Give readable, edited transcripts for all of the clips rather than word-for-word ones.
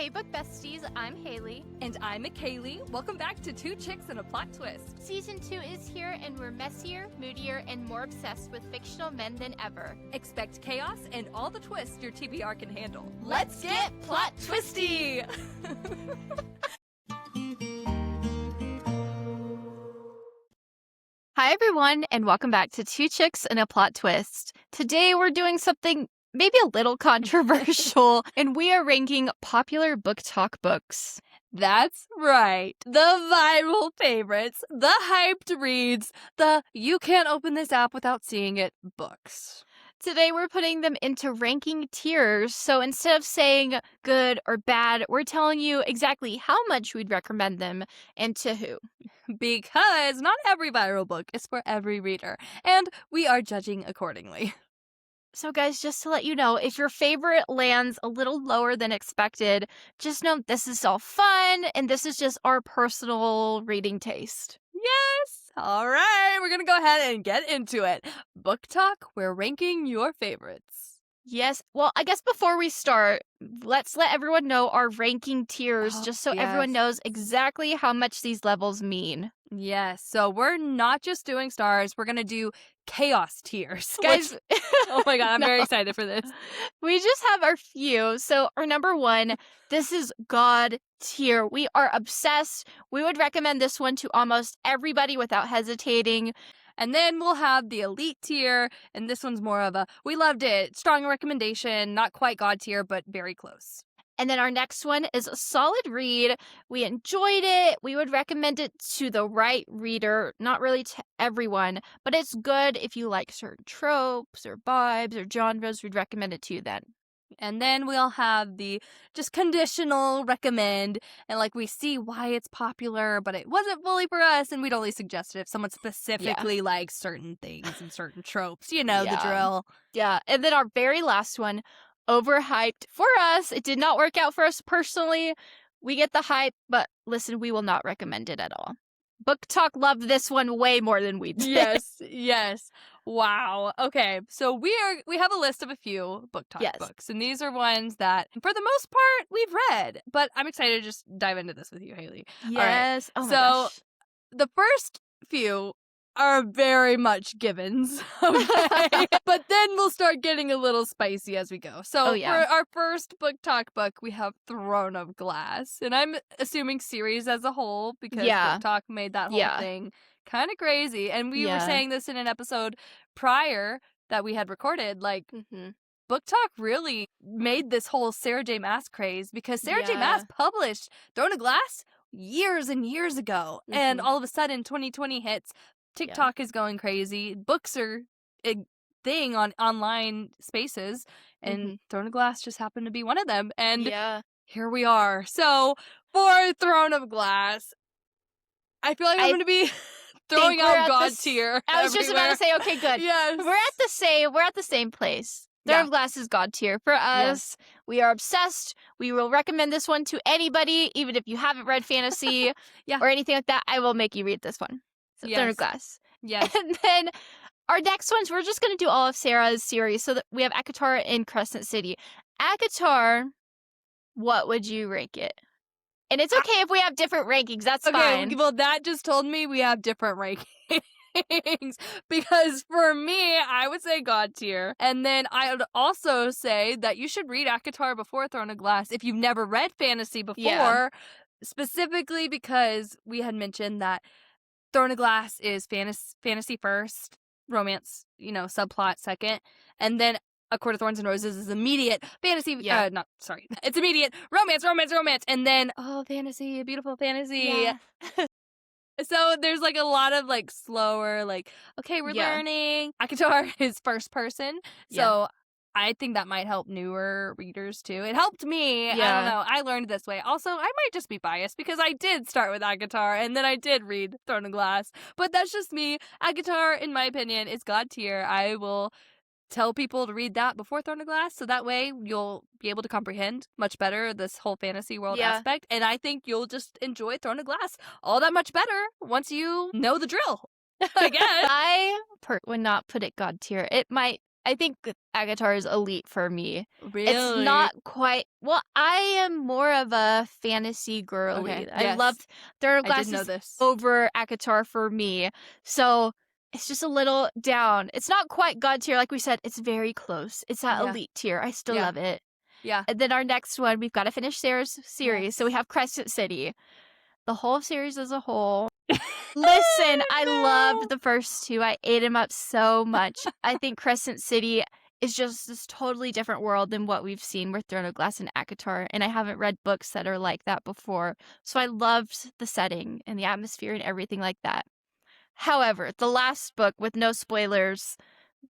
Hey book besties, I'm Haley. And I'm McKaylee. Welcome back to Two Chicks and a Plot Twist. Season 2 is here and we're messier, moodier, and more obsessed with fictional men than ever. Expect chaos and all the twists your TBR can handle. Let's get plot twisty! Hi everyone, and welcome back to Two Chicks and a Plot Twist. Today we're doing something maybe a little controversial, and we are ranking popular book talk books. That's right. The viral favorites, the hyped reads, the you can't open this app without seeing it books. Today we're putting them into ranking tiers, so instead of saying good or bad, we're telling you exactly how much we'd recommend them and to who. Because not every viral book is for every reader, and we are judging accordingly. So guys, just to let you know, if your favorite lands a little lower than expected, just know this is all fun, and this is just our personal reading taste. Yes! All right, we're gonna go ahead and get into it. Book talk, we're ranking your favorites. Yes. Well, I guess before we start, let's let everyone know our ranking tiers, just so everyone knows exactly how much these levels mean. Yes, so we're not just doing stars, we're gonna do chaos tiers. Guys, oh my god, I'm no. very excited for this. We just have our few. So our number one, this is God tier. We are obsessed. We would recommend this one to almost everybody without hesitating. And then we'll have the elite tier, and this one's more of a, we loved it, strong recommendation, not quite God tier, but very close. And then our next one is a solid read. We enjoyed it. We would recommend it to the right reader, not really to everyone, but it's good if you like certain tropes or vibes or genres. We'd recommend it to you then. And then we'll have the just conditional recommend, and like we see why it's popular, but it wasn't fully for us, and we'd only suggest it if someone specifically likes certain things and certain tropes. You know the drill. Yeah. And then our very last one, Overhyped. For us, it did not work out for us personally. We get the hype, but listen, we will not recommend it at all. Book Talk loved this one way more than we did. Yes. Wow. Okay, so we have a list of a few book talk books, and these are ones that, for the most part, we've read. But I'm excited to just dive into this with you, Haley. Yes. All right. Oh my gosh. The first few are very much givens, okay? But then we'll start getting a little spicy as we go. So for our first book talk book, we have Throne of Glass. And I'm assuming series as a whole, because book talk made that whole thing kind of crazy. And we were saying this in an episode prior that we had recorded, like, book talk really made this whole Sarah J. Maas craze, because Sarah J. Maas published Throne of Glass years and years ago. And all of a sudden, 2020 hits. TikTok is going crazy. Books are a thing on online spaces, and Throne of Glass just happened to be one of them. And here we are. So for Throne of Glass, I feel like I'm going to be throwing out God tier. I was just about to say, okay, good. Yes. We're at the same place. Throne of Glass is God tier. For us, we are obsessed. We will recommend this one to anybody, even if you haven't read fantasy or anything like that. I will make you read this one. So Throne of Glass. Yes. And then our next ones, we're just going to do all of Sarah's series. So that we have ACOTAR in Crescent City. ACOTAR, what would you rank it? And it's okay if we have different rankings. That's fine. Well, that just told me we have different rankings. Because for me, I would say God tier. And then I would also say that you should read ACOTAR before Throne of Glass if you've never read fantasy before. Specifically because we had mentioned that Throne of Glass is fantasy first, romance, subplot second, and then A Court of Thorns and Roses is immediate fantasy. It's immediate romance, and then fantasy, beautiful fantasy. Yeah. So there's like a lot of like slower, like, okay, we're learning. ACOTAR is first person, so I think that might help newer readers too. It helped me. I don't know. I learned this way. Also, I might just be biased because I did start with ACOTAR and then I did read Throne of Glass. But that's just me. ACOTAR, in my opinion, is God tier. I will tell people to read that before Throne of Glass, so that way you'll be able to comprehend much better this whole fantasy world aspect. And I think you'll just enjoy Throne of Glass all that much better once you know the drill, I guess. I would not put it God tier. It might I think ACOTAR is elite for me. Really? It's not quite... Well, I am more of a fantasy girly. Okay. I Yes. loved Throne of I Glass did know is this. over ACOTAR for me. So it's just a little down. It's not quite God tier, like we said. It's very close. It's at elite tier. I still love it. Yeah. And then our next one, we've got to finish Sarah's series. Yes. So we have Crescent City. The whole series as a whole. Listen, I loved the first two. I ate them up so much. I think Crescent City is just this totally different world than what we've seen with Throne of Glass and ACOTAR, and I haven't read books that are like that before. So I loved the setting and the atmosphere and everything like that. However, the last book, with no spoilers,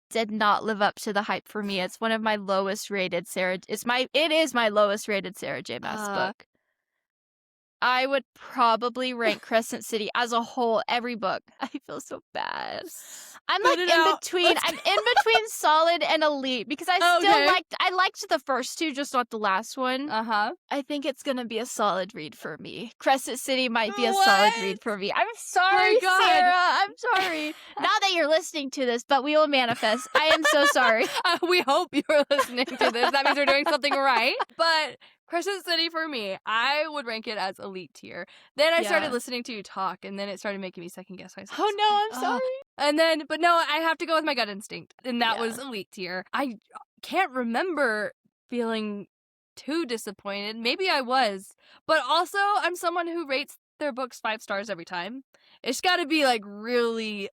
did not live up to the hype for me. It's one of my lowest rated It is my lowest rated Sarah J. Maas book. I would probably rank Crescent City as a whole, every book. I feel so bad. I'm like in between. I'm in between solid and elite because I liked the first two, just not the last one. I think it's gonna be a solid read for me. Crescent City might be a solid read for me. I'm sorry, Sarah. I'm sorry. Now that you're listening to this, but we will manifest. I am so sorry. We hope you're listening to this. That means we're doing something right. But Crescent City for me, I would rank it as elite tier. Then I started listening to you talk, and then it started making me second guess myself. Oh no, I'm sorry. But no, I have to go with my gut instinct, and that was elite tier. I can't remember feeling too disappointed. Maybe I was, but also I'm someone who rates their books 5 stars every time. It's got to be like really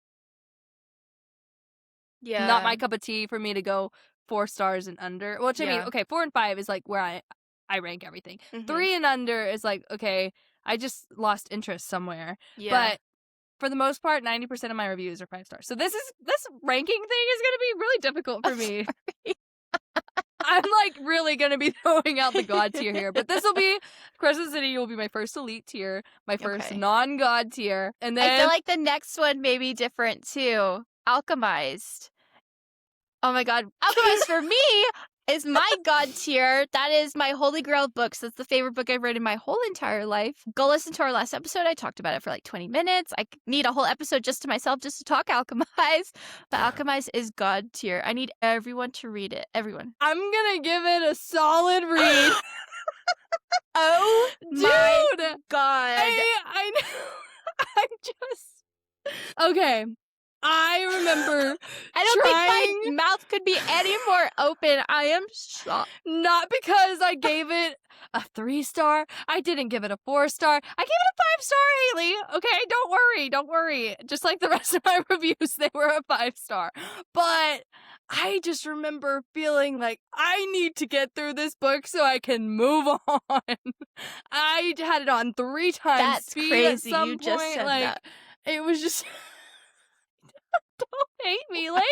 not my cup of tea for me to go 4 stars and under. Which I mean, okay, 4 and 5 is like where I rank everything. 3 and under is like, okay, I just lost interest somewhere. Yeah. But for the most part, 90% of my reviews are 5 stars. So this ranking thing is gonna be really difficult for me. I'm like really gonna be throwing out the God tier here. But this will be Crescent City will be my first elite tier, my first non-God tier. And then I feel like the next one may be different too. Alchemized. Oh my god. Alchemized for me is my God tier. That is my holy grail of books. That's the favorite book I've read in my whole entire life. Go listen to our last episode. I talked about it for like 20 minutes. I need a whole episode just to myself just to talk Alchemized. But Alchemized is God tier. I need everyone to read it. Everyone. I'm gonna give it a solid read. Oh my god. I know. I'm just... Okay. I remember I don't think my mouth could be any more open. I am shocked. Not because I gave it a 3-star. I didn't give it a 4-star. I gave it a 5-star, Haley. Okay, don't worry. Just like the rest of my reviews, they were a 5-star. But I just remember feeling like I need to get through this book so I can move on. I had it on 3 times That's speed crazy. At some you point. Just said like that. It was just... Don't hate me later.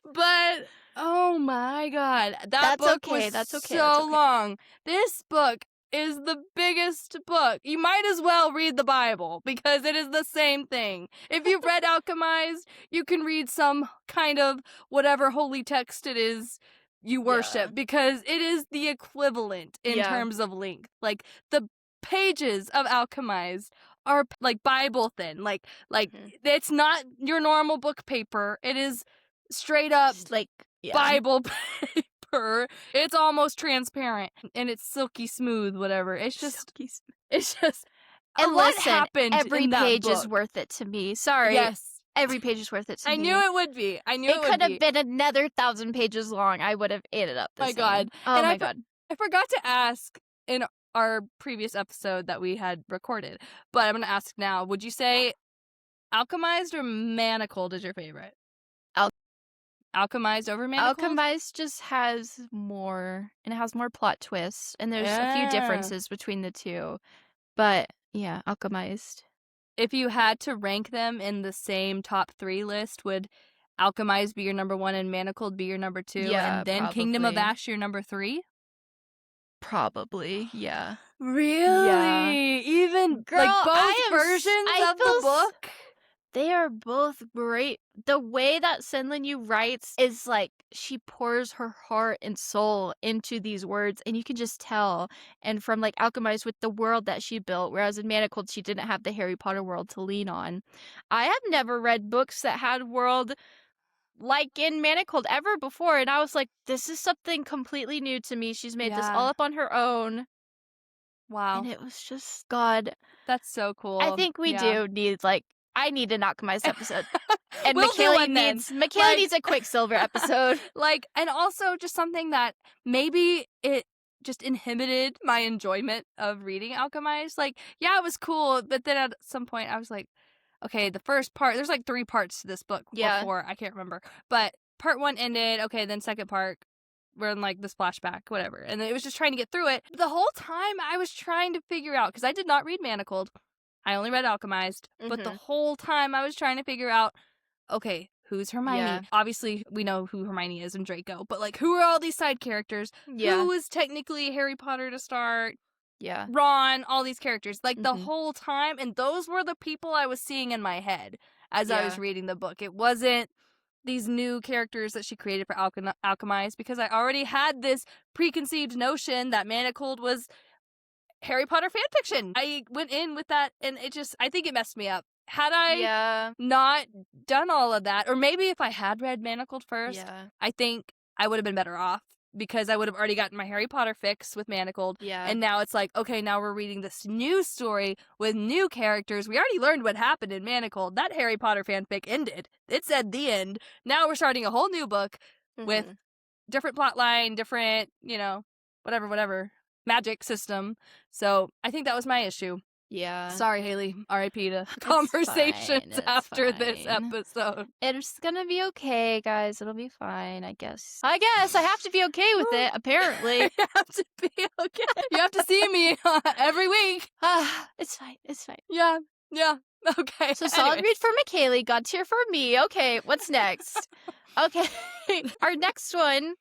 But oh my god, that book was so long. This book is the biggest book. You might as well read the Bible because it is the same thing. If you've read Alchemized, you can read some kind of whatever holy text it is you worship because it is the equivalent in terms of length. Like the pages of Alchemized are like Bible thin. Like it's not your normal book paper. It is straight up like Bible paper. It's almost transparent and it's silky smooth, whatever. It's just and what listen, happened every in that page book? is worth it to me. Sorry. Yes. Every page is worth it to me. I knew it would be. It could have been another 1,000 pages long. I would have ate it up. My god. Oh my god. I forgot to ask in our previous episode that we had recorded, but I'm going to ask now. Would you say Alchemized or Manacled is your favorite? Alchemized over Manacled? Alchemized just has more, and it has more plot twists, and there's a few differences between the two. But yeah, Alchemized. If you had to rank them in the same top 3 list, would Alchemized be your number 1 and Manacled be your number 2? Yeah, and then probably. Kingdom of Ash your number 3? Probably, yeah. Really? Yeah. Even Girl, like both versions of the book? They are both great. The way that Senlin Yu writes is like she pours her heart and soul into these words, and you can just tell. And from like Alchemized with the world that she built, whereas in Manacled she didn't have the Harry Potter world to lean on. I have never read books that had world like in Manacled ever before, and I was like, this is something completely new to me. She's made this all up on her own. Wow. And it was just, God. That's so cool. I think we do need, like, I need an Alchemized episode. And we'll do one needs a Quicksilver episode. And also just something that maybe it just inhibited my enjoyment of reading Alchemized. Like, yeah, it was cool, but then at some point I was like, okay, the first part, there's like 3 parts to this book. Yeah. Or 4, I can't remember. But part 1 ended, okay, then second part, we're in like this flashback, whatever. And it was just trying to get through it. The whole time I was trying to figure out, because I did not read Manacled. I only read Alchemized. But the whole time I was trying to figure out, okay, who's Hermione? Yeah. Obviously, we know who Hermione is and Draco, but like, who are all these side characters? Yeah. Who is technically Harry Potter to start? Yeah. Ron, all these characters. Like, the whole time, and those were the people I was seeing in my head as I was reading the book. It wasn't these new characters that she created for Alchemized, because I already had this preconceived notion that Manacled was Harry Potter fanfiction. I went in with that, and I think it messed me up. Had I not done all of that, or maybe if I had read Manacled first, I think I would have been better off, because I would have already gotten my Harry Potter fix with Manacled. Yeah. And now it's like, okay, now we're reading this new story with new characters. We already learned what happened in Manacled. That Harry Potter fanfic ended. It said the end. Now we're starting a whole new book with different plot line, different, whatever, magic system. So I think that was my issue. Yeah. Sorry, Haley. R.I.P. to conversations after this episode. It's gonna be okay, guys. It'll be fine, I guess. I have to be okay with it, apparently. You have to be okay. You have to see me every week. It's fine. It's fine. Yeah. Okay. So solid read for McKaylee, God tier for me. Okay, what's next? Okay. Our next one.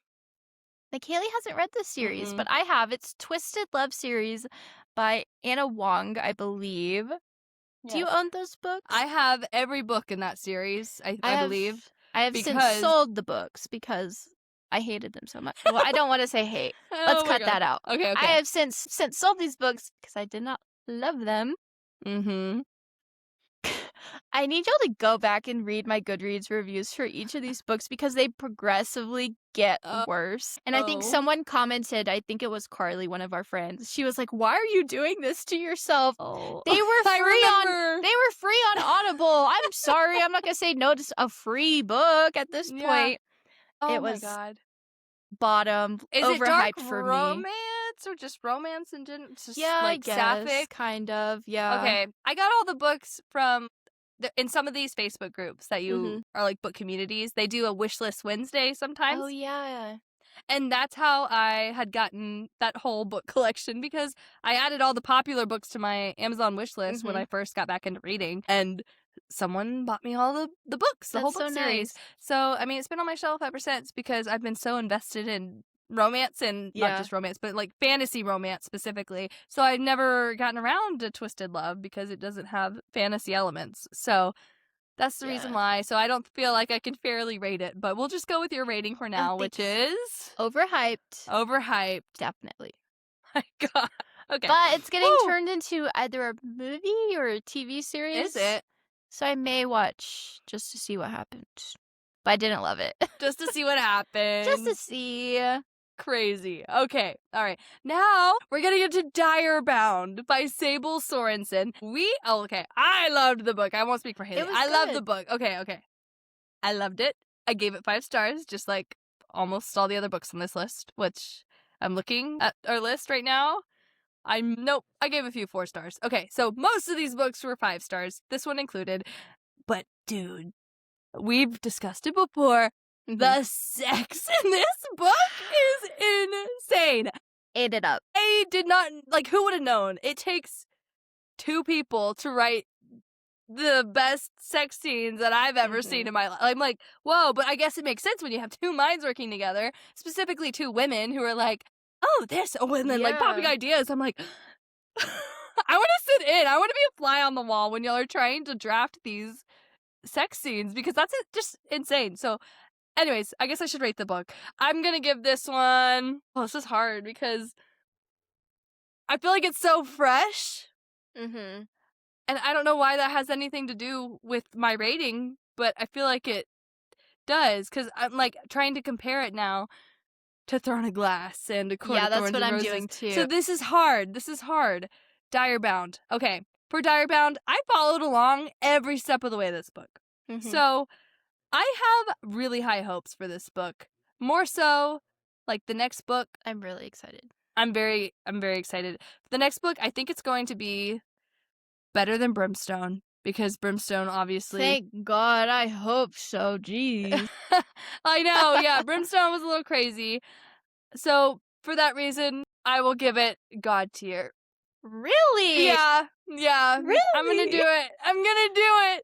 McKaylee hasn't read this series, but I have. It's Twisted Love series by Anna Wong, I believe. Yes. Do you own those books? I have every book in that series, I believe. I have since sold the books because I hated them so much. Well, I don't want to say hate. Let's cut that out. Okay. I have since sold these books because I did not love them. I need y'all to go back and read my Goodreads reviews for each of these books because they progressively get worse. And I think someone commented, I think it was Carly, one of our friends. She was like, "Why are you doing this to yourself?" They were free on Audible. I'm sorry. I'm not going to say no to a free book at this point. It was my God. Bottom. Is overhyped it dark for romance me. or just romance and just like I guess, sapphic kind of. Yeah. Okay. I got all the books from in some of these Facebook groups that you are like book communities. They do a wish list Wednesday sometimes. Oh yeah. And that's how I had gotten that whole book collection, because I added all the popular books to my Amazon wish list when I first got back into reading, and someone bought me all the books, the whole book series. Nice. So, I mean, it's been on my shelf ever since because I've been so invested in romance and not just romance, but like fantasy romance specifically. So I've never gotten around to Twisted Love because it doesn't have fantasy elements. So that's the reason why. So I don't feel like I can fairly rate it, but we'll just go with your rating for now, which is overhyped. Overhyped. Definitely. My God. Okay. But it's getting turned into either a movie or a TV series. Is it? So I may watch just to see what happened. But I didn't love it. Just to see what happened. Just to see. Crazy. Okay. All right. Now we're going to get to Direbound by Sable Sorensen. I loved the book. I won't speak for Haley. I loved the book. Okay. I loved it. I gave it 5 stars, just like almost all the other books on this list, which I'm looking at our list right now. I gave a few 4 stars. Okay. So most of these books were 5 stars. This one included. But dude, we've discussed it before. The sex in this book is insane. Ate it up. I did not, who would have known? It takes 2 people to write the best sex scenes that I've ever seen in my life. I'm like, whoa, but I guess it makes sense when you have 2 minds working together, specifically 2 women who are like, and then popping ideas. I'm like, I want to sit in. I want to be a fly on the wall when y'all are trying to draft these sex scenes because that's just insane. So, anyways, I guess I should rate the book. I'm going to give this one... Well, this is hard because I feel like it's so fresh. And I don't know why that has anything to do with my rating, but I feel like it does, because I'm, like, trying to compare it now to Throne of Glass and A Court Yeah, of that's Thorns what and I'm Roses. doing too. So this is hard. This is hard. Direbound. Okay. For Direbound, I followed along every step of the way of this book. So I have really high hopes for this book. More so, like the next book. I'm really excited. I'm very excited. The next book, I think it's going to be better than Brimstone, because Brimstone obviously. Thank God, I hope so. Jeez. I know, yeah, Brimstone was a little crazy. So for that reason, I will give it God tier. Really? Yeah. Really? I'm gonna do it.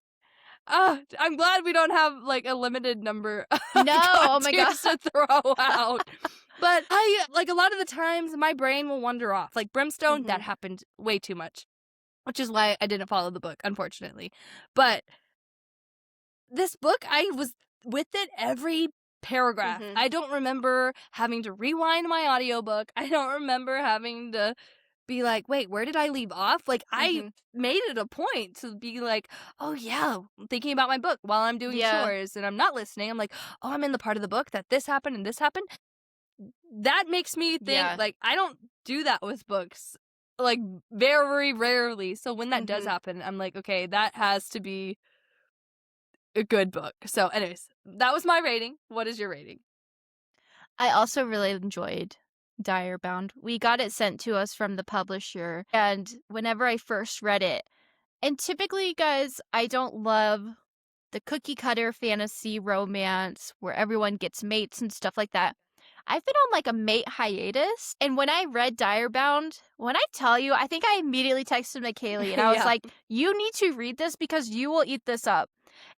I'm glad we don't have like a limited number of oh my God. to throw out. But I like a lot of the times my brain will wander off. Like Brimstone, that happened way too much, which is why I didn't follow the book, unfortunately. But this book, I was with it every paragraph. I don't remember having to rewind my audiobook. I don't remember having to be like, wait, where did I leave off? Like, I made it a point to be like, oh yeah, I'm thinking about my book while I'm doing chores and I'm not listening. I'm like, oh, I'm in the part of the book that this happened and this happened. That makes me think, like, I don't do that with books, like, very rarely. So when that does happen, I'm like, okay, that has to be a good book. So anyways, that was my rating. What is your rating? I also really enjoyed Direbound. We got it sent to us from the publisher, and whenever I first read it, and typically, guys, I don't love the cookie cutter fantasy romance where everyone gets mates and stuff like that. I've been on like a mate hiatus, and when I read Direbound, when I tell you, I think I immediately texted McKaylee, and I was like, you need to read this because you will eat this up.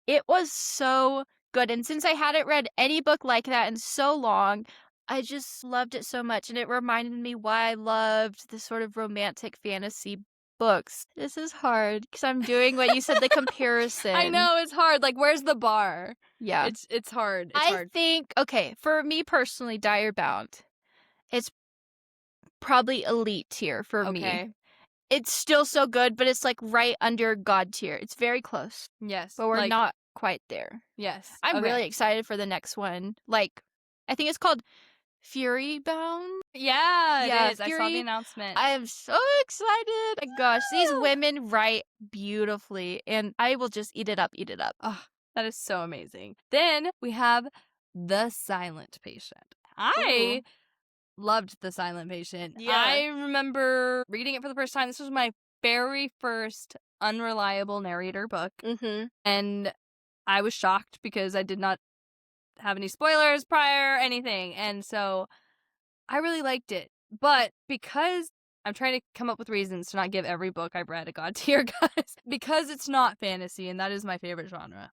It was so good, and since I hadn't read any book like that in so long, I just loved it so much, and it reminded me why I loved the sort of romantic fantasy books. This is hard because I'm doing what you said, the comparison. I know, it's hard. Like, where's the bar? Yeah. It's hard. I think, okay, for me personally, Direbound, it's probably elite tier for me. It's still so good, but it's like right under God tier. It's very close. Yes. But we're not quite there. Yes. I'm really excited for the next one. Like, I think it's called Fury Bound. Yeah, it is. Fury. I saw the announcement. I am so excited. My gosh, these women write beautifully, and I will just eat it up. Oh, that is so amazing. Then we have The Silent Patient. I loved The Silent Patient. Yeah. I remember reading it for the first time. This was my very first unreliable narrator book. And I was shocked because I did not have any spoilers prior, anything. And so I really liked it. But because I'm trying to come up with reasons to not give every book I've read a God tier, guys, because it's not fantasy, and that is my favorite genre.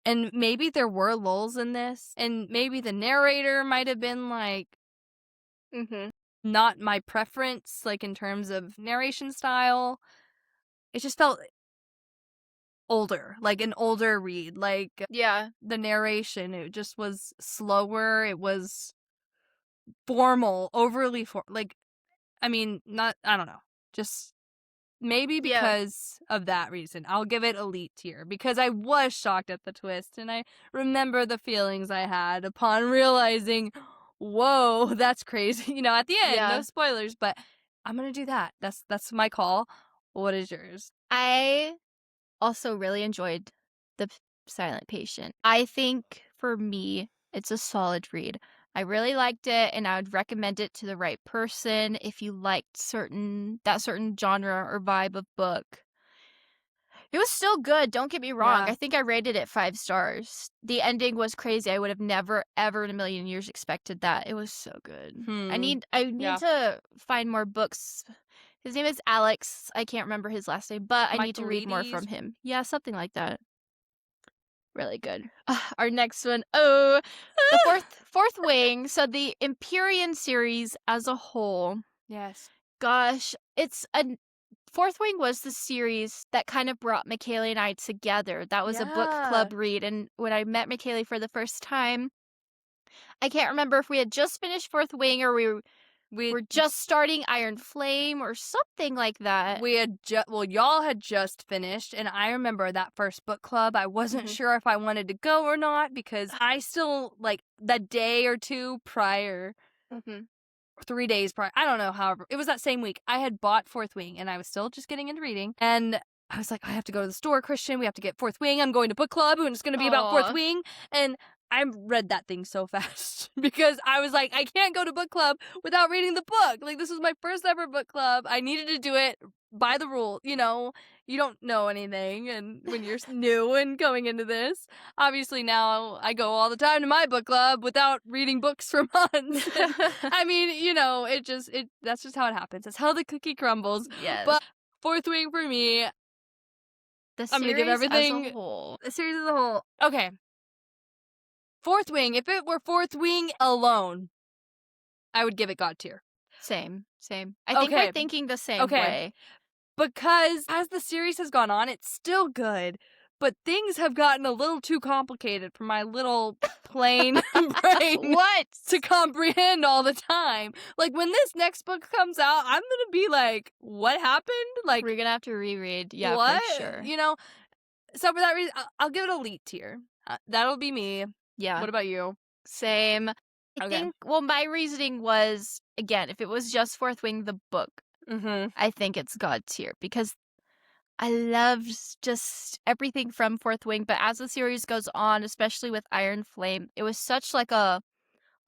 And maybe there were lulls in this, and maybe the narrator might have been like, not my preference, like in terms of narration style. It just felt older, like an older read. Like, the narration, it just was slower. It was formal, overly like, I mean, not, I don't know, just maybe because of that reason. I'll give it elite tier because I was shocked at the twist, and I remember the feelings I had upon realizing, whoa, that's crazy. You know, at the end, no spoilers, but I'm gonna do that. That's my call. What is yours? I also really enjoyed The Silent Patient. I think for me, it's a solid read. I really liked it, and I would recommend it to the right person if you liked that certain genre or vibe of book. It was still good, don't get me wrong. I think I rated it 5 stars. The ending was crazy. I would have never, ever in a million years expected that. It was so good. I need to find more books. His name is Alex. I can't remember his last name, but I need to read more from him. Yeah, something like that. Really good. Our next one. Oh, the fourth wing. So the Empyrean series as a whole. Yes. Gosh, Fourth Wing was the series that kind of brought McKaylee and I together. That was a book club read. And when I met McKaylee for the first time, I can't remember if we had just finished Fourth Wing or were just starting Iron Flame or something like that. We had y'all had just finished, and I remember that first book club. I wasn't sure if I wanted to go or not because I still, like, the day or two prior, 3 days prior, I don't know, however, it was that same week, I had bought Fourth Wing, and I was still just getting into reading, and I was like, I have to go to the store, Christian, we have to get Fourth Wing, I'm going to book club, and it's going to be about Fourth Wing, and I read that thing so fast because I was like, I can't go to book club without reading the book. Like, this was my first ever book club. I needed to do it by the rule. You know, you don't know anything, and when you're new and going into this, obviously now I go all the time to my book club without reading books for months. I mean, you know, that's just how it happens. That's how the cookie crumbles. Yes. But Fourth Wing for me, I'm gonna give everything as a whole. The series as a whole. Okay. Fourth Wing, if it were Fourth Wing alone, I would give it God tier. Same. I think we're thinking the same way. Because as the series has gone on, it's still good, but things have gotten a little too complicated for my little plain brain to comprehend all the time. Like, when this next book comes out, I'm gonna be like, what happened? Like, we're gonna have to reread. Yeah, what? For sure. You know? So for that reason, I'll give it elite tier. That'll be me. Yeah. What about you? Same. I think, well, my reasoning was, again, if it was just Fourth Wing, the book, I think it's God tier because I loved just everything from Fourth Wing. But as the series goes on, especially with Iron Flame, it was such like a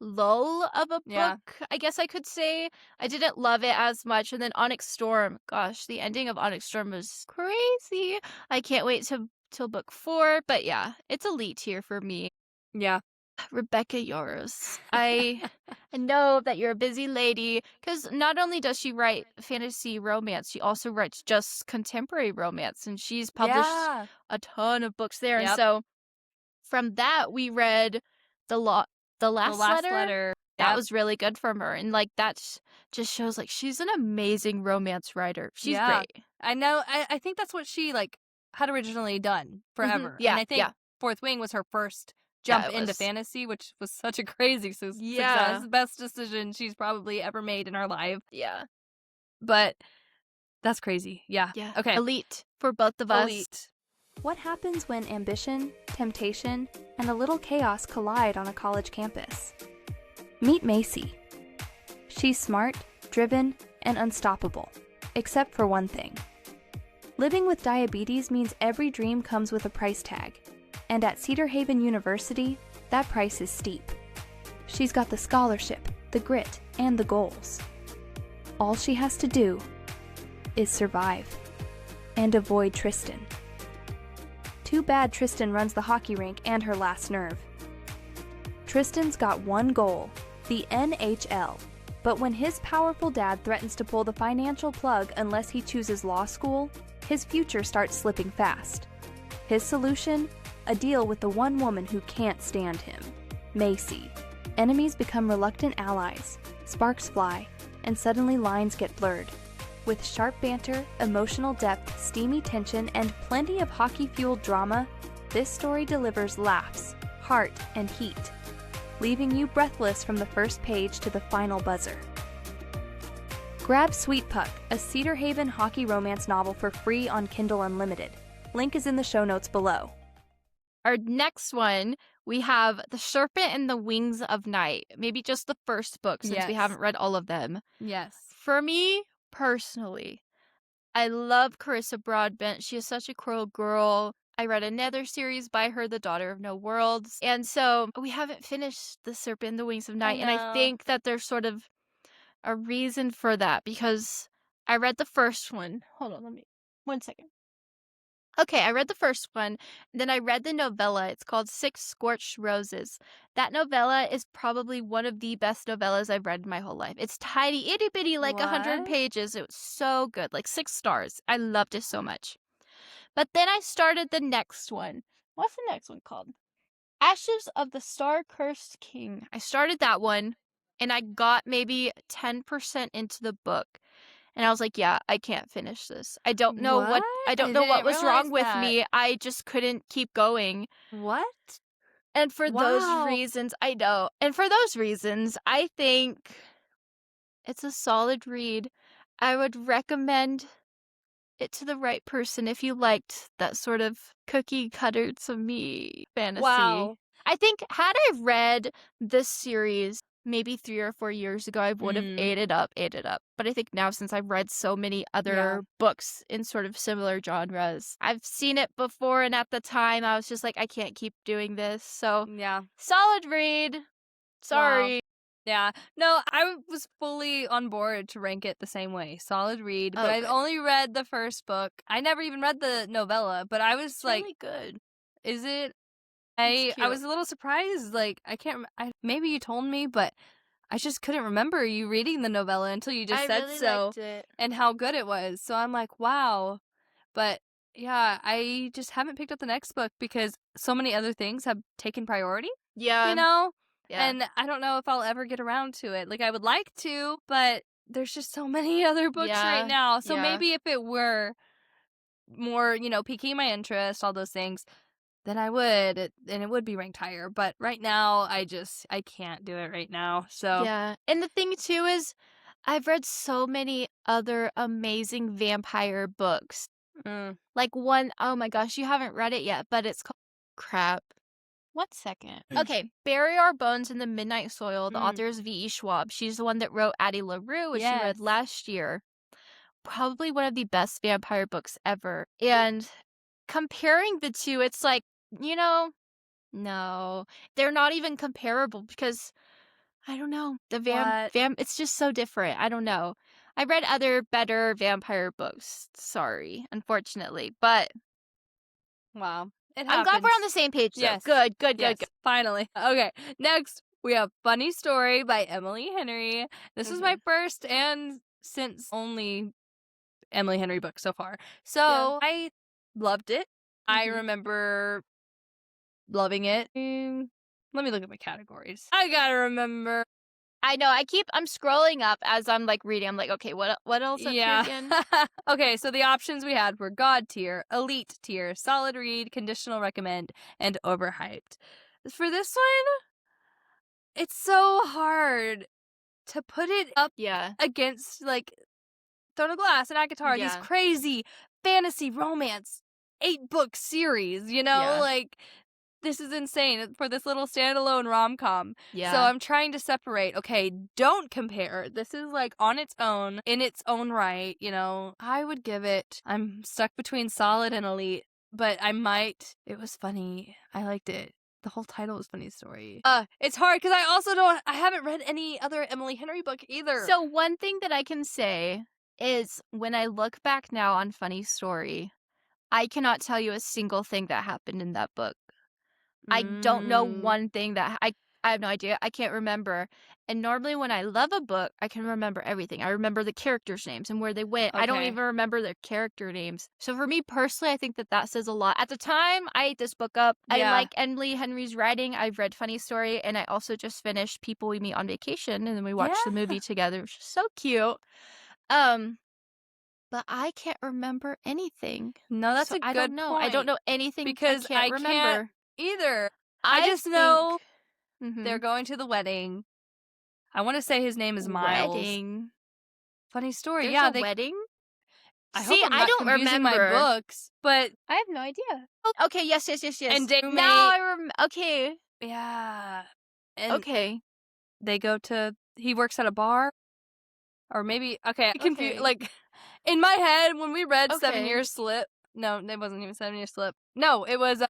lull of a book, I guess I could say. I didn't love it as much. And then Onyx Storm, gosh, the ending of Onyx Storm was crazy. I can't wait till book 4. But yeah, it's elite tier for me. Yeah. Rebecca Yarros. I know that you're a busy lady because not only does she write fantasy romance, she also writes just contemporary romance, and she's published a ton of books there. And so from that, we read the last letter. That was really good from her, and like that just shows like she's an amazing romance writer. She's great. I know. I think that's what she like had originally done forever. And I think Fourth Wing was her first jump into fantasy, which was such a crazy success. Best decision she's probably ever made in her life. Yeah. But that's crazy. Yeah. Okay. Elite for both of us. Elite. What happens when ambition, temptation, and a little chaos collide on a college campus? Meet Macy. She's smart, driven, and unstoppable, except for one thing. Living with diabetes means every dream comes with a price tag. And at Cedar Haven University, that price is steep. She's got the scholarship, the grit, and the goals. All she has to do is survive and avoid Tristan. Too bad Tristan runs the hockey rink and her last nerve. Tristan's got one goal, the NHL. But when his powerful dad threatens to pull the financial plug unless he chooses law school, his future starts slipping fast. His solution? A deal with the one woman who can't stand him, Macy. Enemies become reluctant allies, sparks fly, and suddenly lines get blurred. With sharp banter, emotional depth, steamy tension, and plenty of hockey-fueled drama, this story delivers laughs, heart, and heat, leaving you breathless from the first page to the final buzzer. Grab Sweet Puck, a Cedar Haven hockey romance novel for free on Kindle Unlimited. Link is in the show notes below. Our next one, we have The Serpent Wings of Night. Maybe just the first book since we haven't read all of them. Yes. For me, personally, I love Carissa Broadbent. She is such a cool girl. I read another series by her, The Daughter of No Worlds. And so we haven't finished The Serpent and the Wings of Night. And I think that there's sort of a reason for that because I read the first one. Hold on, 1 second. Okay, I read the first one, then I read the novella. It's called Six Scorched Roses. That novella is probably one of the best novellas I've read in my whole life. It's tiny, itty bitty, like 100 pages. It was so good, like 6 stars. I loved it so much. But then I started the next one. What's the next one called? Ashes of the Star-Cursed King. I started that one, and I got maybe 10% into the book. And I was like, yeah, I can't finish this. I don't know what was wrong with me. I just couldn't keep going. What? And for those reasons, I know. And for those reasons, I think It's a solid read. I would recommend it to the right person if you liked that sort of cookie cutter to me fantasy. Wow. I think had I read this series maybe 3 or 4 years ago, I would have ate it up. But I think now since I've read so many other books in sort of similar genres, I've seen it before, and at the time I was just like, I can't keep doing this. So Yeah. solid read. Sorry. Wow. Yeah. No, I was fully on board to rank it the same way. Solid read. But I've good. only read the first book. I never even read the novella, but I was It's like, really good. is it? It's I cute. was a little surprised. Like, I can't. Maybe you told me, but I just couldn't remember you reading the novella until you just said really so, liked it. and how good it was. So I'm like, wow. But yeah, I just haven't picked up the next book because so many other things have taken priority. Yeah. You know? Yeah. And I don't know if I'll ever get around to it. Like, I would like to, but there's just so many other books right now. So maybe if it were more, piquing my interest, all those things, then I would, and it would be ranked higher. But right now, I can't do it right now. So Yeah. And the thing too is I've read so many other amazing vampire books. Like one, oh my gosh, you haven't read it yet, but it's called crap. 1 second. Okay, Bury Our Bones in the Midnight Soil. The author is V.E. Schwab. She's the one that wrote Addie LaRue, which you read last year. Probably one of the best vampire books ever. And comparing the two, it's like, no, they're not even comparable because I don't know. It's just so different. I don't know. I read other better vampire books. Sorry, unfortunately, but wow. It I'm glad we're on happens. the same page, though. Yes. Good. Finally. Okay. Next, we have Funny Story by Emily Henry. This is my first and since only Emily Henry book so far. So I loved it. I remember loving it. Let me look at my categories. I gotta remember. I know. I'm scrolling up as I'm like reading. I'm like, okay, what else up here again? Okay, so the options we had were God tier, Elite tier, Solid Read, Conditional Recommend, and Overhyped. For this one, it's so hard to put it up against like Throne of Glass and Akatar, these crazy fantasy romance 8-book series, like this is insane for this little standalone rom-com. Yeah. So I'm trying to separate. Okay, don't compare. This is like on its own, in its own right, I would give it, I'm stuck between Solid and Elite, but it was funny. I liked it. The whole title is Funny Story. It's hard because I haven't read any other Emily Henry book either. So one thing that I can say is when I look back now on Funny Story, I cannot tell you a single thing that happened in that book. I don't know one thing that I have no idea. I can't remember. And normally when I love a book, I can remember everything. I remember the characters' names and where they went. I don't even remember their character names. So for me personally, I think that says a lot. At the time, I ate this book up. I like Emily Henry's writing. I've read Funny Story, and I also just finished People We Meet on Vacation, and then we watched the movie together, which is so cute. But I can't remember anything. No, that's a good I don't know. point. I don't know anything because I can't remember. Either. I just know they're going to the wedding. I want to say his name is Miles. Wedding. Funny Story. There's a wedding? I hope I'm not don't confusing remember my books, but I have no idea. Okay, yes. And now I remember. Okay. Yeah. And Okay. they go to. He works at a bar, or maybe. Okay, like in my head when we read 7 Years Slip. No, it wasn't even 7 Years Slip. No, it was.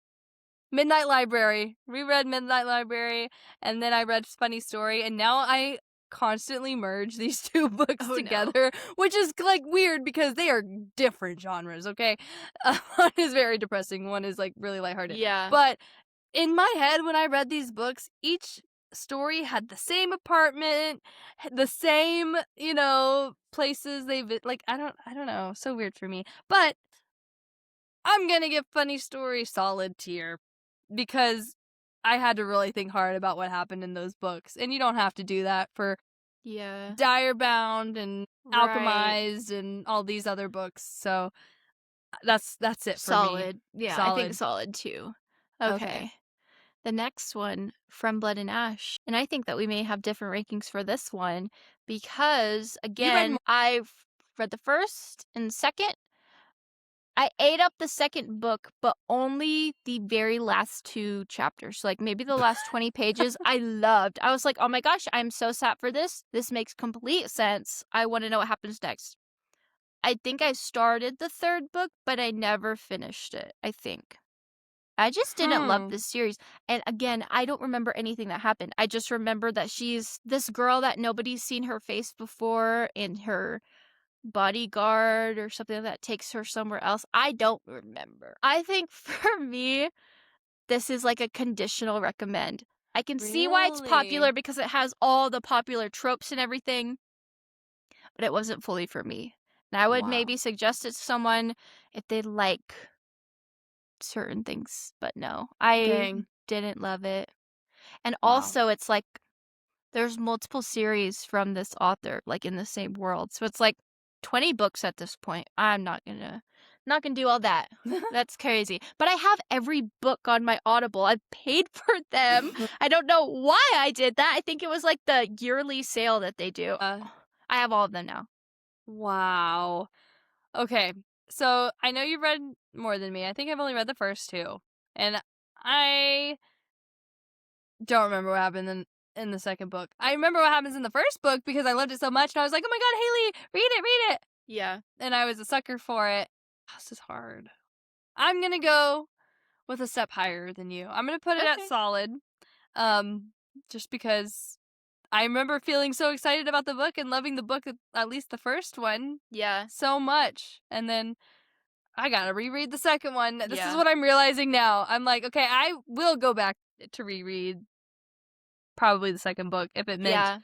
Midnight Library. Reread Midnight Library, and then I read Funny Story, and now I constantly merge these two books together, which is like weird because they are different genres, okay? One is very depressing, one is like really lighthearted. Yeah. But in my head, when I read these books, each story had the same apartment, the same, places like I don't know, so weird for me. But I'm gonna give Funny Story solid tier because I had to really think hard about what happened in those books. And you don't have to do that for Direbound and Alchemized and all these other books. So that's it for me. Solid. Yeah, I think solid too. Okay. The next one, From Blood and Ash. And I think that we may have different rankings for this one Because, again, I've read the first and second. I ate up the second book, but only the very last 2 chapters. So, like, maybe the last 20 pages I loved. I was like, oh my gosh, I'm so sad for this. This makes complete sense. I want to know what happens next. I think I started the third book, but I never finished it, I think. I just didn't love this series. And again, I don't remember anything that happened. I just remember that she's this girl that nobody's seen her face before, and her bodyguard or something like that takes her somewhere else. I don't remember. I think for me, this is like a conditional recommend. I can see why it's popular because it has all the popular tropes and everything, but it wasn't fully for me. And I would maybe suggest it to someone if they like certain things, but no, I didn't love it. And also, it's like there's multiple series from this author, like in the same world, so it's like 20 books at this point. I'm not gonna do all that. That's crazy. But I have every book on my Audible. I paid for them. I don't know why I did that. I think it was like the yearly sale that they do. I have all of them now. Wow. Okay, so I know you've read more than me. I think I've only read the first 2. And I don't remember what happened in the second book. I remember what happens in the first book because I loved it so much. And I was like, oh my God, Haley, read it. Yeah. And I was a sucker for it. This is hard. I'm going to go with a step higher than you. I'm going to put it at solid. Just because I remember feeling so excited about the book and loving the book, at least the first one. Yeah. So much. And then I gotta reread the second one. This is what I'm realizing now. I'm like, okay, I will go back to reread probably the second book if it meant,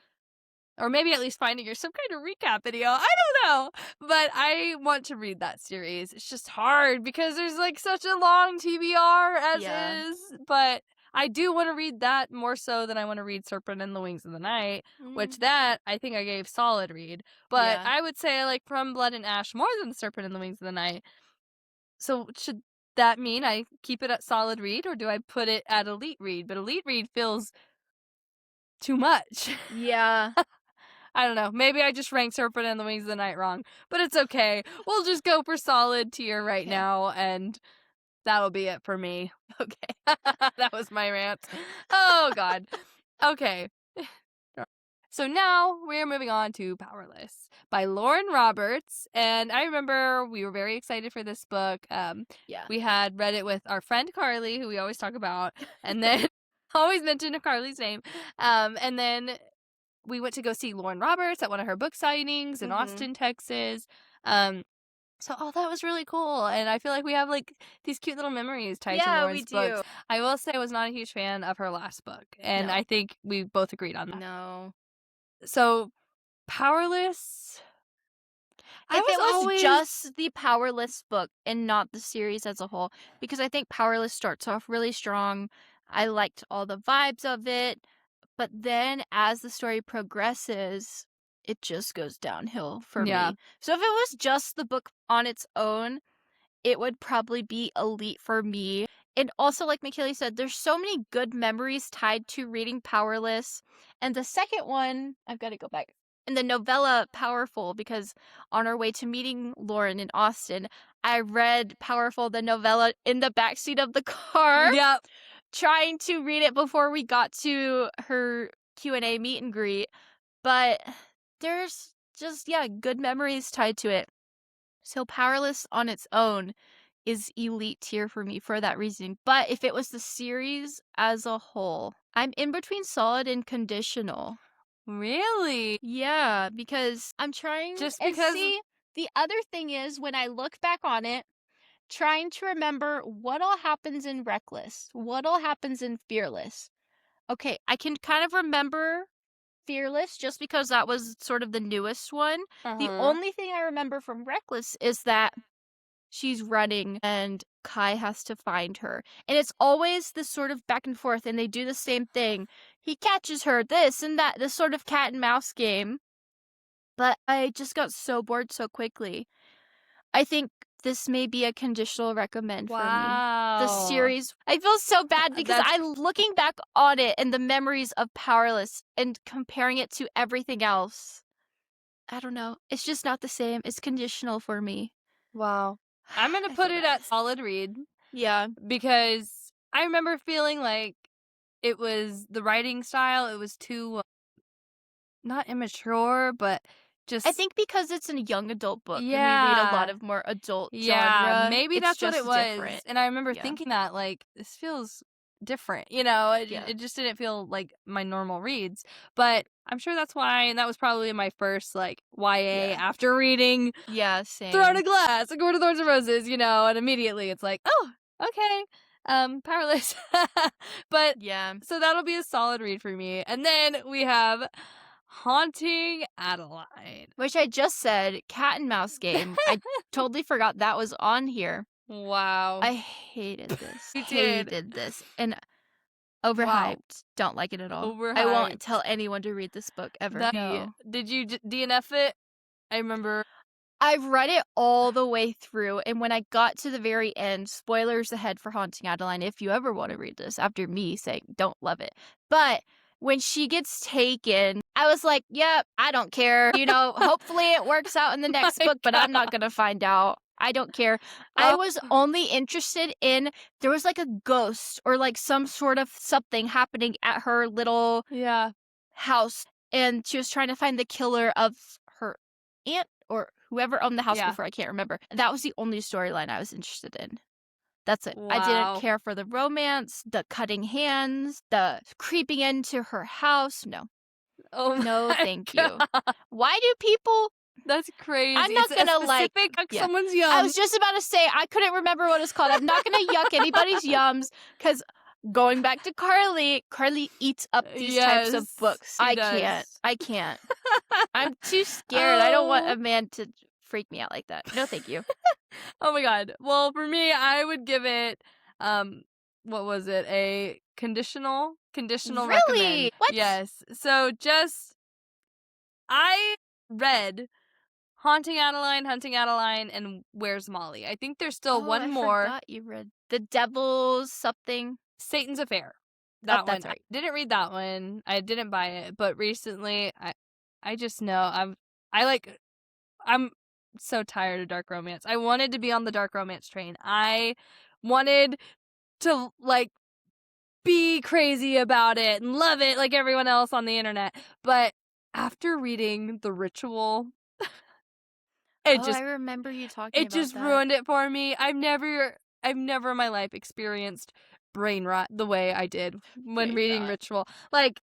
or maybe at least finding some kind of recap video. I don't know, but I want to read that series. It's just hard because there's like such a long TBR as is, but I do want to read that more so than I want to read Serpent and the Wings of the Night, which that I think I gave solid read. But I would say I like From Blood and Ash more than Serpent and the Wings of the Night. So should that mean I keep it at solid read, or do I put it at elite read? But elite read feels too much. Yeah. I don't know. Maybe I just ranked Serpent and the Wings of the Night wrong, but it's okay. We'll just go for solid tier right now, and that'll be it for me. Okay. That was my rant. Oh, God. Okay. So now we're moving on to Powerless by Lauren Roberts. And I remember we were very excited for this book. We had read it with our friend Carly, who we always talk about, and then always mention Carly's name. And then we went to go see Lauren Roberts at one of her book signings in Austin, Texas. So that was really cool. And I feel like we have like these cute little memories tied to Lauren's books. I will say I was not a huge fan of her last book. And I think we both agreed on that. No. So Powerless. If it was just the Powerless book and not the series as a whole, because I think Powerless starts off really strong. I liked all the vibes of it, but then as the story progresses, it just goes downhill for me. So if it was just the book on its own, it would probably be elite for me. And also, like McKaylee said, there's so many good memories tied to reading Powerless. And the second one, I've got to go back. And the novella Powerful, because on our way to meeting Lauren in Austin, I read Powerful, the novella, in the backseat of the car. Trying to read it before we got to her Q&A meet and greet. But there's just, good memories tied to it. So Powerless on its own is elite tier for me for that reason. But if it was the series as a whole, I'm in between solid and conditional. Really? Yeah, because I'm trying just because. See, the other thing is when I look back on it, trying to remember what all happens in Reckless, what all happens in Fearless. Okay, I can kind of remember Fearless just because that was sort of the newest one. The only thing I remember from Reckless is that she's running and Kai has to find her. And it's always this sort of back and forth, and they do the same thing. He catches her, this and that, this sort of cat and mouse game. But I just got so bored so quickly. I think this may be a conditional recommend for me. The series. I feel so bad because I'm looking back on it and the memories of Powerless and comparing it to everything else. I don't know. It's just not the same. It's conditional for me. Wow. I'm going to put it at solid read. Yeah. Because I remember feeling like it was the writing style, it was too, not immature, but just... I think because it's a young adult book and we read a lot Yeah. of more adult Yeah, genre, maybe it's that's what just it was. different. And I remember Yeah. thinking that, like, this feels different, you know? Yeah. It just didn't feel like my normal reads. But I'm sure that's why, and that was probably my first, like, YA after reading Yeah, same. Throne of Glass, A Court of Thorns and Roses, you know? And immediately it's like, oh, okay, powerless. But Yeah. so that'll be a solid read for me. And then we have Haunting Adeline, which I just said, cat and mouse game. I totally forgot that was on here. Wow. I hated this. You did. Hated this. And Overhyped. Wow. Don't like it at all. Overhyped. I won't tell anyone to read this book ever. No. Did you DNF it? I remember. I've read it all the way through, and when I got to the very end, spoilers ahead for Haunting Adeline, if you ever want to read this, after me saying don't love it. But when she gets taken, I was like, yep, I don't care. You know, hopefully it works out in the next book, but I'm not going to find out. I don't care. I was only interested in, there was like a ghost or like some sort of something happening at her little house, and she was trying to find the killer of her aunt or whoever owned the house before, I can't remember. That was the only storyline I was interested in. That's it. Wow. I didn't care for the romance, the cutting hands, the creeping into her house. No. Oh, no, thank you. Why do people... That's crazy. I'm not gonna like someone's yum. I was just about to say, I couldn't remember what it's called. I'm not gonna yuck anybody's yums, because going back to Carly eats up these types of books. I can't. I'm too scared. I don't want a man to freak me out like that. No, thank you. Oh my god. Well, for me, I would give it, what was it? A conditional Really? recommend. What? Yes. So I read Hunting Adeline, and Where's Molly? I think there's still one more. I forgot you read The Devil's something. Satan's Affair. That one. That's right. I didn't read that one. I didn't buy it, but recently I just know I'm so tired of dark romance. I wanted to be on the dark romance train. I wanted to like be crazy about it and love it like everyone else on the internet. But after reading The Ritual, I remember you talking about that. It just ruined it for me. I've never in my life experienced brain rot the way I did when reading Ritual. Like,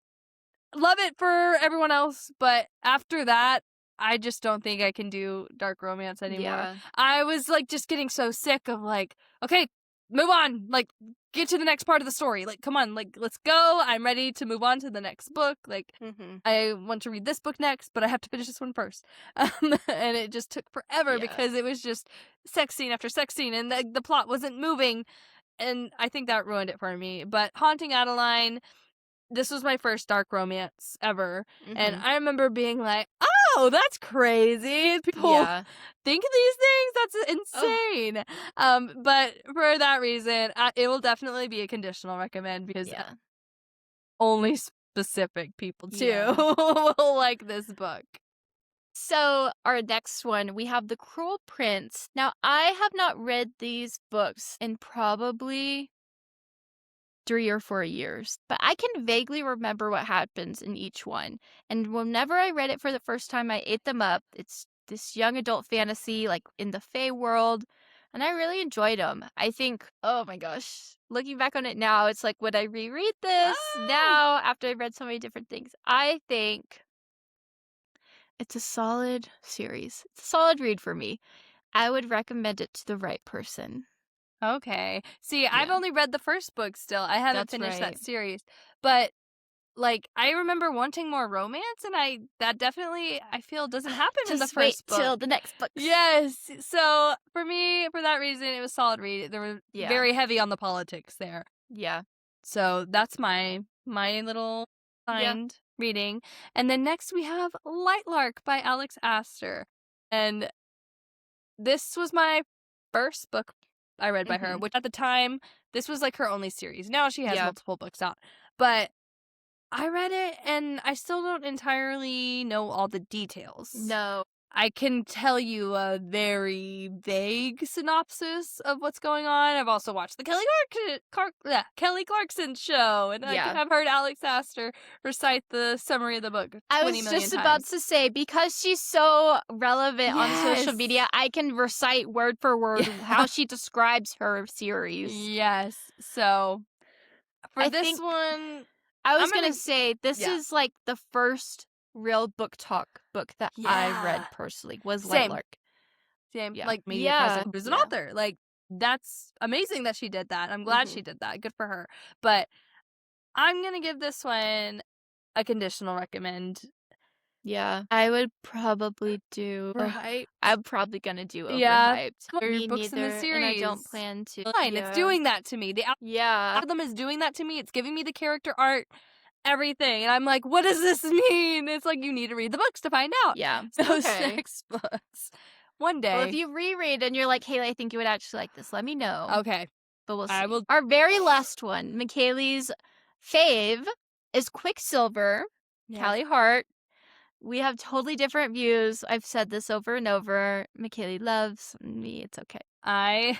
love it for everyone else, but after that, I just don't think I can do dark romance anymore. Yeah. I was like just getting so sick of like, okay, move on. Like, get to the next part of the story. Like, come on, like, let's go. I'm ready to move on to the next book. Like, I want to read this book next, but I have to finish this one first. And it just took forever because it was just sex scene after sex scene, and the plot wasn't moving. And I think that ruined it for me. But Haunting Adeline, this was my first dark romance ever. And I remember being like, oh, that's crazy. People think these things? That's insane. But for that reason, it will definitely be a conditional recommend because only specific people too will like this book. So our next one, we have The Cruel Prince. Now, I have not read these books in probably 3 or 4 years, but I can vaguely remember what happens in each one. And whenever I read it for the first time, I ate them up. It's this young adult fantasy, like in the Fae world, and I really enjoyed them. I think, oh my gosh, looking back on it now, it's like, would I reread this now after I've read so many different things? I think it's a solid series. It's a solid read for me. I would recommend it to the right person. Okay. See, I've only read the first book still. I haven't finished that series. But, like, I remember wanting more romance, and that definitely, I feel, doesn't happen in the first book. Just wait till the next book. Yes. So, for me, for that reason, it was a solid read. They were very heavy on the politics there. Yeah. So, that's my little find reading. And then next we have Lightlark by Alex Astor. And this was my first book I read by her, which at the time, this was like her only series. Now she has multiple books out. But I read it, and I still don't entirely know all the details. No. I can tell you a very vague synopsis of what's going on. I've also watched the Kelly Clarkson show, and I've heard Alex Astor recite the summary of the book 20 I million was just times. about to say, because she's so relevant on social media, I can recite word for word how she describes her series. Yes. So, for this one... I was going to say, this is like the first real book talk book that I read personally, was Lightlark. Same. Like, Media Crescent, who's an author. Like, that's amazing that she did that. I'm glad she did that. Good for her. But I'm going to give this one a conditional recommend. Yeah. I would probably do... Overhyped. I'm probably going to do Overhyped. Yeah. Me books neither, in the series. and I don't plan to. Fine, it's doing that to me. The algorithm is doing that to me. It's giving me the character art, everything. And I'm like, what does this mean? It's like, you need to read the books to find out. Yeah. Those 6 books. One day. Well, if you reread and you're like, Haley, I think you would actually like this, let me know. Okay. But we'll see. Our very last one, McKaylee's fave, is Quicksilver, Callie Hart. We have totally different views. I've said this over and over. McKaylee loves me. It's okay. I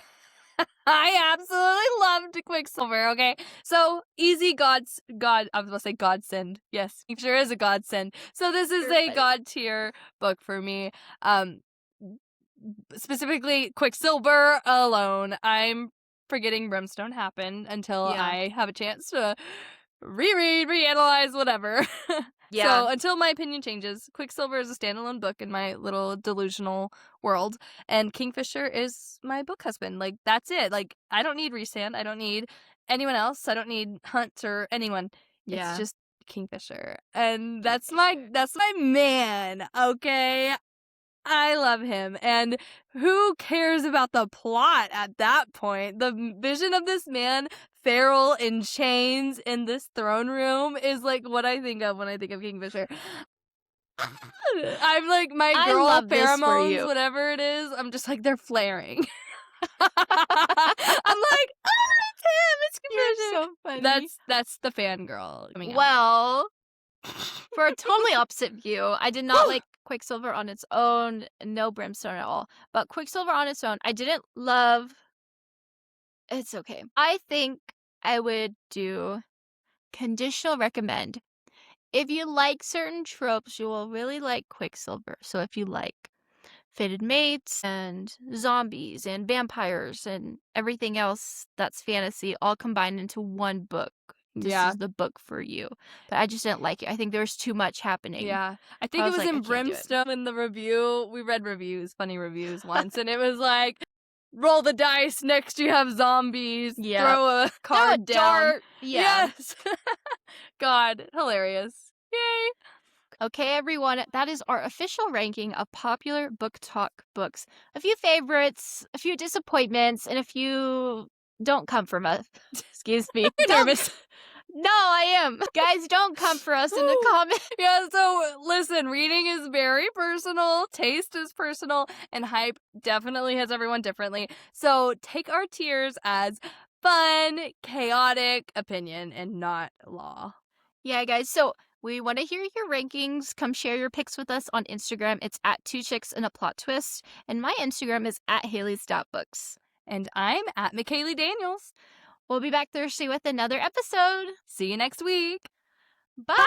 absolutely loved Quicksilver, okay? So, easy I was going to say godsend. Yes, he sure is a godsend. So, this is a god tier book for me. Specifically, Quicksilver alone. I'm forgetting Brimstone happened until I have a chance to reread, reanalyze, whatever. So, until my opinion changes, Quicksilver is a standalone book in my little delusional world, and Kingfisher is my book husband. Like, that's it. Like, I don't need Rhysand. I don't need anyone else. I don't need Hunt or anyone. It's just Kingfisher. And that's my man, okay? I love him. And who cares about the plot at that point? The vision of this man, feral in chains in this throne room, is like what I think of when I think of Kingfisher. I'm like, my girl pheromones, whatever it is, I'm just like, they're flaring. I'm like, oh, it's him, it's Kingfisher. You're so funny. That's the fangirl coming out. Well, for a totally opposite view, I did not like Quicksilver on its own, no Brimstone at all. But Quicksilver on its own, I didn't love. It's okay. I think I would do conditional recommend. If you like certain tropes, you will really like Quicksilver. So if you like fated mates and zombies and vampires and everything else that's fantasy all combined into one book, this is the book for you. But I just didn't like it. I think there was too much happening. Yeah. I think it was in Brimstone in the review. We read funny reviews once, and it was like, roll the dice, next you have zombies, throw a card down. Dart. Yeah. Yes. God, hilarious. Yay. Okay, everyone, that is our official ranking of popular book talk books. A few favorites, a few disappointments, and a few don't come from us. Excuse me. You're nervous. No, I am. Guys, don't come for us in the comments. Yeah, so listen, reading is very personal, taste is personal, and hype definitely has everyone differently. So take our tiers as fun, chaotic opinion and not law. Yeah, guys, so we want to hear your rankings. Come share your picks with us on Instagram. It's at 2chicks&a-plot-twist. And my Instagram is at Haley's.books. And I'm at McKaylee Daniels. We'll be back Thursday with another episode. See you next week. Bye!